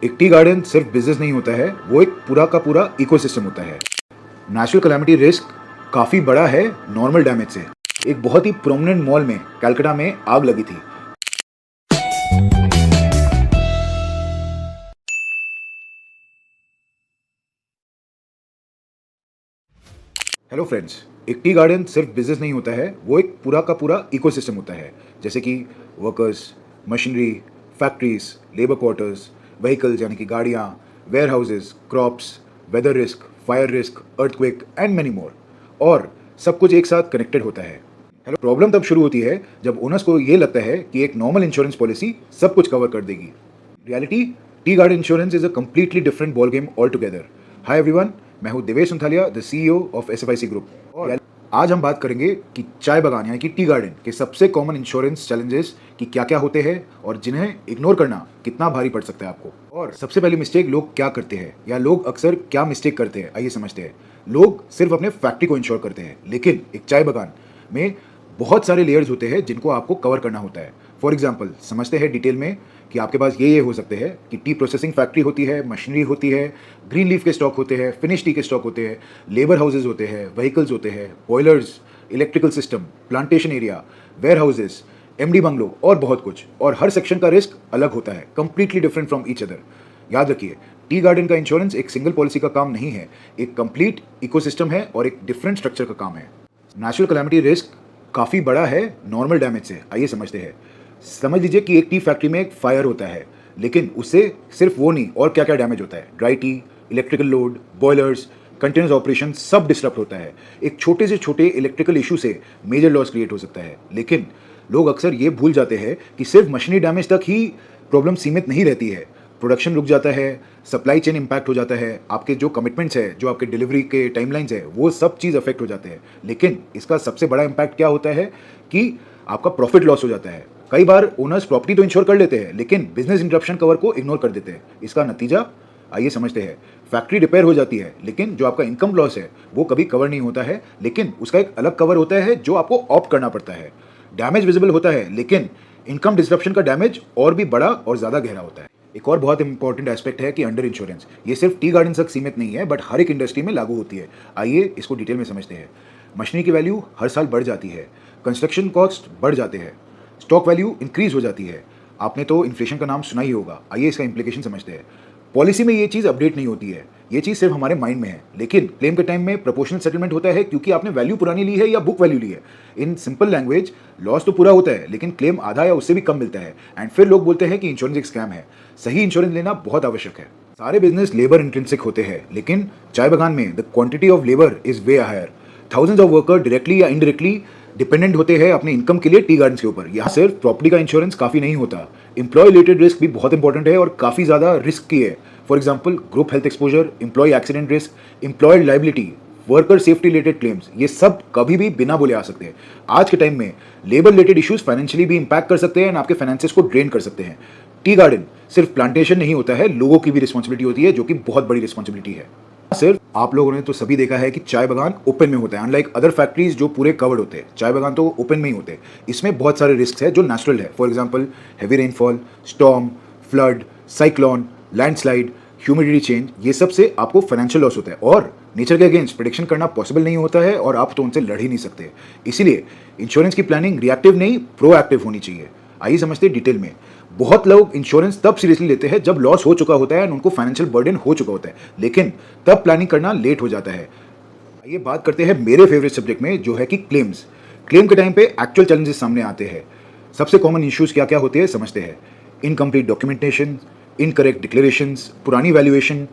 एक tea garden सिर्फ business नहीं होता है, वो एक पूरा का पूरा इकोसिस्टम होता है। नेचुरल कैलामिटी रिस्क काफ़ी बड़ा है नॉर्मल डैमेज से। एक बहुत ही प्रोमिनेंट मॉल में कलकत्ता में आग लगी थी। हेलो फ्रेंड्स, एक टी गार्डन सिर्फ बिजनेस नहीं होता है, वो एक पूरा का पूरा इकोसिस्टम होता है। जैसे कि workers, machinery, factories, labour quarters, vehicles यानी कि गाड़ियाँ, warehouses, crops, weather risk, fire risk, earthquake and many more. और सब कुछ एक साथ कनेक्टेड होता है। हेलो, प्रॉब्लम तब शुरू होती है जब ओनर्स को ये लगता है कि एक नॉर्मल इंश्योरेंस पॉलिसी सब कुछ कवर कर देगी। Reality, tea garden insurance is a completely different ball game all together. Hi everyone, मैं हूं Devesh Sunthalia, the CEO of SFIC group. और आज हम बात करेंगे कि चाय बागान यानी कि टी गार्डन के सबसे कॉमन इंश्योरेंस चैलेंजेस कि क्या क्या होते हैं और जिन्हें इग्नोर करना कितना भारी पड़ सकता है आपको। और सबसे पहली मिस्टेक लोग क्या करते हैं या लोग अक्सर क्या मिस्टेक करते हैं, आइए समझते हैं। लोग सिर्फ अपने फैक्ट्री को इंश्योर करते हैं, लेकिन एक चाय बागान में बहुत सारे लेयर्स होते हैं जिनको आपको कवर करना होता है। फॉर एग्जाम्पल, समझते हैं डिटेल में कि आपके पास ये हो सकते हैं कि टी प्रोसेसिंग फैक्ट्री होती है, मशीनरी होती है, ग्रीन लीफ के स्टॉक होते हैं, फिनिश टी के स्टॉक होते हैं, लेबर हाउसेज होते हैं, व्हीकल्स होते हैं, boilers, electrical system, plantation area, warehouses, MD bungalow और बहुत कुछ। और हर सेक्शन का रिस्क अलग होता है, completely different from each other. याद रखिए, टी गार्डन का इंश्योरेंस एक सिंगल पॉलिसी का काम नहीं है, एक कंप्लीट इकोसिस्टम है और एक डिफरेंट स्ट्रक्चर का काम है। नेचुरल कैलामिटी रिस्क काफ़ी बड़ा है नॉर्मल डैमेज से, आइए समझते हैं। समझ लीजिए कि एक टी फैक्ट्री में एक फायर होता है, लेकिन उससे सिर्फ वो नहीं और क्या क्या डैमेज होता है। Dry T, electrical load, boilers, continuous operation सब डिस्टर्ब होता है। एक छोटे से छोटे इलेक्ट्रिकल इशू से मेजर लॉस क्रिएट हो सकता है। लेकिन लोग अक्सर ये भूल जाते हैं कि सिर्फ मशीनरी डैमेज तक ही प्रॉब्लम सीमित नहीं रहती है। प्रोडक्शन रुक जाता है, सप्लाई चेन इंपैक्ट हो जाता है, आपके जो कमिटमेंट्स है, जो आपके डिलीवरी के टाइमलाइंस है, वो सब चीज़ अफेक्ट हो जाते हैं। लेकिन इसका सबसे बड़ा इंपैक्ट क्या होता है कि आपका प्रॉफिट लॉस हो जाता है। कई बार ओनर्स प्रॉपर्टी तो इंश्योर कर लेते हैं, लेकिन बिजनेस इंटरप्शन कवर को इग्नोर कर देते हैं। इसका नतीजा आइए समझते हैं। फैक्ट्री रिपेयर हो जाती है, लेकिन जो आपका इनकम लॉस है वो कभी कवर नहीं होता है, लेकिन उसका एक अलग कवर होता है जो आपको ऑप्ट करना पड़ता है। डैमेज विजिबल होता है, लेकिन इनकम डिस्ट्रप्शन का डैमेज और भी बड़ा और ज़्यादा गहरा होता है। एक और बहुत इंपॉर्टेंट एस्पेक्ट है कि अंडर इंश्योरेंस ये सिर्फ टी गार्डन तक सीमित नहीं है, बट हर एक इंडस्ट्री में लागू होती है। आइए इसको डिटेल में समझते हैं। मशीनरी की वैल्यू हर साल बढ़ जाती है, कंस्ट्रक्शन कॉस्ट बढ़ जाते हैं, स्टॉक वैल्यू इंक्रीज हो जाती है। आपने तो इन्फ्लेशन का नाम सुना ही होगा। आइए इसका इंप्लीकेशन समझते हैं। पॉलिसी में ये चीज़ अपडेट नहीं होती है, ये चीज़ सिर्फ हमारे माइंड में है, लेकिन क्लेम के टाइम में प्रोपोर्शनल सेटलमेंट होता है क्योंकि आपने वैल्यू पुरानी ली है या बुक वैल्यू ली है। इन सिंपल लैंग्वेज, लॉस तो पूरा होता है लेकिन क्लेम आधा या उससे भी कम मिलता है, एंड फिर लोग बोलते हैं कि इंश्योरेंस एक स्कैम है। सही इंश्योरेंस लेना बहुत आवश्यक है। सारे बिजनेस लेबर इंट्रिंसिक होते हैं, लेकिन चाय बागान में the quantity of labour is way higher. Thousands of worker directly या इनडायरेक्टली डिपेंडेंट होते हैं अपने इनकम के लिए टी गार्डन के ऊपर। यहाँ सिर्फ प्रॉपर्टी का इंश्योरेंस काफ़ी नहीं होता, एम्प्लॉय रिलेटेड रिस्क भी बहुत इंपॉर्टेंट है और काफ़ी ज़्यादा रिस्क की है। For example, group health exposure, employ accident risk, employed liability, worker safety related claims, ये सब कभी भी बिना बोले आ सकते हैं। आज के टाइम में लेबर रिलेटेड इश्यूज फाइनेंशियली भी इंपैक्ट कर सकते हैं एंड आपके फाइनेंसेस को ड्रेन कर सकते हैं। टी गार्डन सिर्फ प्लांटेशन नहीं होता है, लोगों की भी रिस्पॉन्सिबिलिटी होती है, जो कि बहुत बड़ी रिस्पॉन्सिबिलिटी है। सिर्फ आप लोगों ने तो सभी देखा है कि चाय बागान ओपन में होता है, अनलाइक अदर फैक्ट्रीज जो पूरे कवर्ड होते हैं। चाय बागान तो ओपन में ही होते हैं। इसमें बहुत सारे रिस्क है जो नेचुरल है। For example, heavy rainfall, storm, flood, cyclone, landslide, humidity change, ये सब से आपको फाइनेंशियल लॉस होता है और नेचर के अगेंस्ट प्रेडिक्शन करना पॉसिबल नहीं होता है और आप तो उनसे लड़ ही नहीं सकते। इसीलिए इंश्योरेंस की प्लानिंग रिएक्टिव नहीं, प्रोएक्टिव होनी चाहिए। आइए समझते हैं डिटेल में। बहुत लोग इंश्योरेंस तब सीरियसली लेते हैं जब लॉस हो चुका होता है और उनको फाइनेंशियल बर्डन हो चुका होता है, लेकिन तब प्लानिंग करना लेट हो जाता है। आइए बात करते हैं मेरे फेवरेट सब्जेक्ट में, जो है कि क्लेम्स। क्लेम के टाइम पे एक्चुअल चैलेंजेस सामने आते हैं। सबसे कॉमन इश्यूज क्या क्या होते हैं समझते हैं। इनकम्प्लीट डॉक्यूमेंटेशन, इनकरेक्ट डिक्लेरेशंस, पुरानी वैल्यूएशन,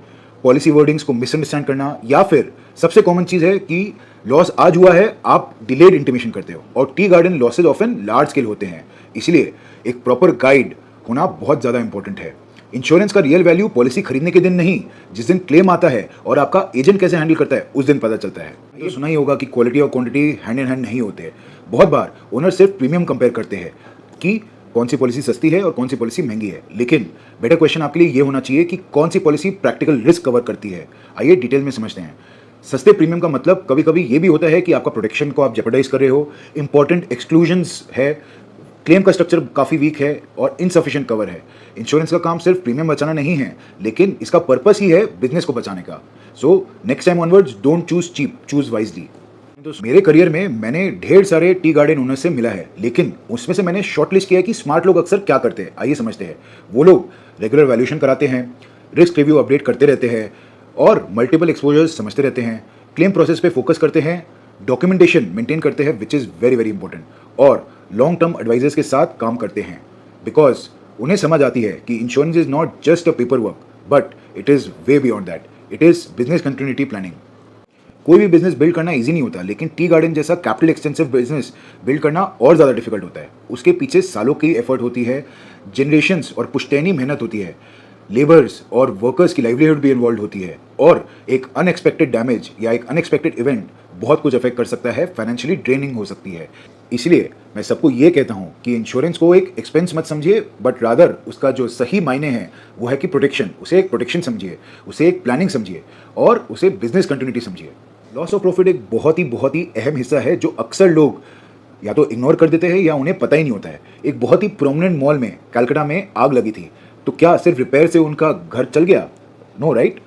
पॉलिसी वर्डिंग्स को मिसअंडरस्टैंड करना, या फिर सबसे कॉमन चीज़ है कि लॉस आज हुआ है, आप डिलेड इंटीमेशन करते हो। और tea garden losses often large scale होते हैं, इसलिए एक प्रॉपर गाइड होना बहुत ज़्यादा इंपॉर्टेंट है। इंश्योरेंस का रियल वैल्यू पॉलिसी खरीदने के दिन नहीं, जिस दिन क्लेम आता है और आपका एजेंट कैसे हैंडल करता है उस दिन पता चलता है। ये सुना ही होगा कि क्वालिटी और क्वांटिटी हैंड इन हैंड नहीं होते। बहुत बार ओनर सिर्फ प्रीमियम कंपेयर करते हैं कि कौन सी पॉलिसी सस्ती है और कौन सी पॉलिसी महंगी है, लेकिन बेटर क्वेश्चन आपके लिए ये होना चाहिए कि कौन सी पॉलिसी प्रैक्टिकल रिस्क कवर करती है। आइए डिटेल में समझते हैं। सस्ते प्रीमियम का मतलब कभी कभी ये भी होता है कि आपका प्रोटेक्शन को आप जेपरडाइज कर रहे हो, इंपॉर्टेंट एक्सक्लूजन्स है, क्लेम का स्ट्रक्चर काफ़ी वीक है और इनसफिशिएंट कवर है। इंश्योरेंस का काम सिर्फ प्रीमियम बचाना नहीं है, लेकिन इसका पर्पस ही है बिजनेस को बचाने का। So next time onwards don't choose cheap, choose wisely. तो मेरे करियर में मैंने ढेर सारे टी गार्डन ओनर से मिला है, लेकिन उसमें से मैंने शॉर्टलिस्ट किया है कि स्मार्ट लोग अक्सर क्या करते हैं। आइए समझते हैं। वो लोग रेगुलर वैल्यूएशन कराते हैं, रिस्क रिव्यू अपडेट करते रहते हैं और मल्टीपल एक्सपोजर्स समझते रहते हैं, क्लेम प्रोसेस पे फोकस करते हैं, डॉक्यूमेंटेशन मेंटेन करते हैं which is very very important, और लॉन्ग टर्म एडवाइजर्स के साथ काम करते हैं। बिकॉज उन्हें समझ आती है कि insurance is not just a paper work, but it is way beyond that. It is business continuity planning. कोई भी बिजनेस बिल्ड करना इजी नहीं होता, लेकिन टी गार्डन जैसा कैपिटल एक्सटेंसिव बिजनेस बिल्ड करना और ज़्यादा डिफिकल्ट होता है। उसके पीछे सालों की एफर्ट होती है, जनरेशंस और पुश्तैनी मेहनत होती है, लेबर्स और वर्कर्स की लाइवलीहुड भी इन्वॉल्व होती है, और एक अनएक्सपेक्टेड डैमेज या एक अनएक्सपेक्टेड इवेंट बहुत कुछ अफेक्ट कर सकता है, फाइनेंशियली ड्रेनिंग हो सकती है। इसलिए मैं सबको ये कहता हूँ कि इंश्योरेंस को एक एक्सपेंस मत समझिए, बट रादर उसका जो सही मायने हैं वो है कि प्रोटेक्शन। उसे एक प्रोटेक्शन समझिए, उसे एक प्लानिंग समझिए और उसे बिजनेस कंटिन्यूटी समझिए। लॉस ऑफ प्रॉफिट एक बहुत ही अहम हिस्सा है जो अक्सर लोग या तो इग्नोर कर देते हैं या उन्हें पता ही नहीं होता है। एक बहुत ही प्रोमिनेंट मॉल में कलकत्ता में आग लगी थी, तो क्या सिर्फ रिपेयर से उनका घर चल गया? No, right?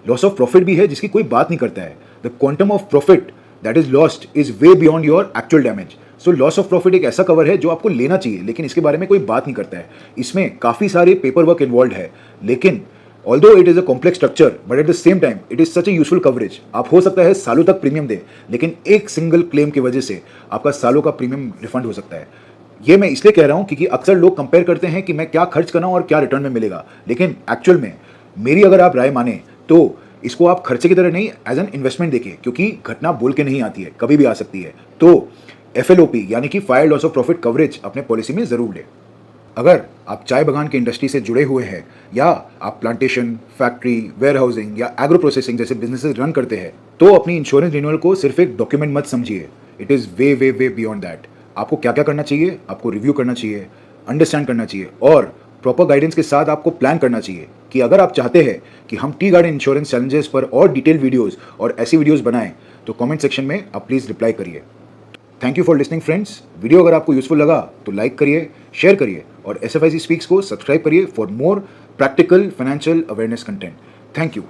Loss of profit भी है जिसकी कोई बात नहीं करता है। The quantum of profit that is lost is way beyond your actual damage. So loss of profit एक ऐसा कवर है जो आपको लेना चाहिए, लेकिन इसके बारे में कोई बात नहीं करता है। इसमें काफ़ी सारे पेपर वर्क इन्वॉल्व है, लेकिन although it is a complex structure, but at the same time it is such A useful coverage. आप हो सकता है सालों तक प्रीमियम दे, लेकिन एक सिंगल क्लेम की वजह से आपका सालों का प्रीमियम रिफंड हो सकता है। ये मैं इसलिए कह रहा हूँ क्योंकि अक्सर लोग कंपेयर करते हैं कि मैं क्या खर्च कर रहा हूँ और क्या रिटर्न में मिलेगा, लेकिन एक्चुअल में मेरी अगर आप राय माने तो इसको आप खर्चे की तरह नहीं, एज एन इन्वेस्टमेंट देखिए, क्योंकि घटना बोल के नहीं आती है, कभी भी आ सकती है। तो FLOP यानी कि fire loss of profit coverage अपने पॉलिसी में जरूर लें। अगर आप चाय बागान की इंडस्ट्री से जुड़े हुए हैं, या आप प्लांटेशन, फैक्ट्री, वेयर हाउसिंग या एग्रो प्रोसेसिंग जैसे बिजनेसेस रन करते हैं, तो अपनी इंश्योरेंस रिन्यूअल को सिर्फ एक डॉक्यूमेंट मत समझिए। It is way way way beyond that. आपको क्या क्या करना चाहिए, आपको रिव्यू करना चाहिए, अंडरस्टैंड करना चाहिए और प्रॉपर गाइडेंस के साथ आपको प्लान करना चाहिए कि अगर आप चाहते हैं कि हम टी गार्डन इंश्योरेंस चैलेंजेस पर और डिटेल वीडियोस और ऐसी वीडियोस बनाएं, तो कमेंट सेक्शन में आप प्लीज़ रिप्लाई करिए। Thank you for listening friends. Video अगर आपको यूजफुल लगा तो लाइक करिए, शेयर करिए और SFIC स्पीक्स को सब्सक्राइब करिए for more practical financial awareness content. Thank you.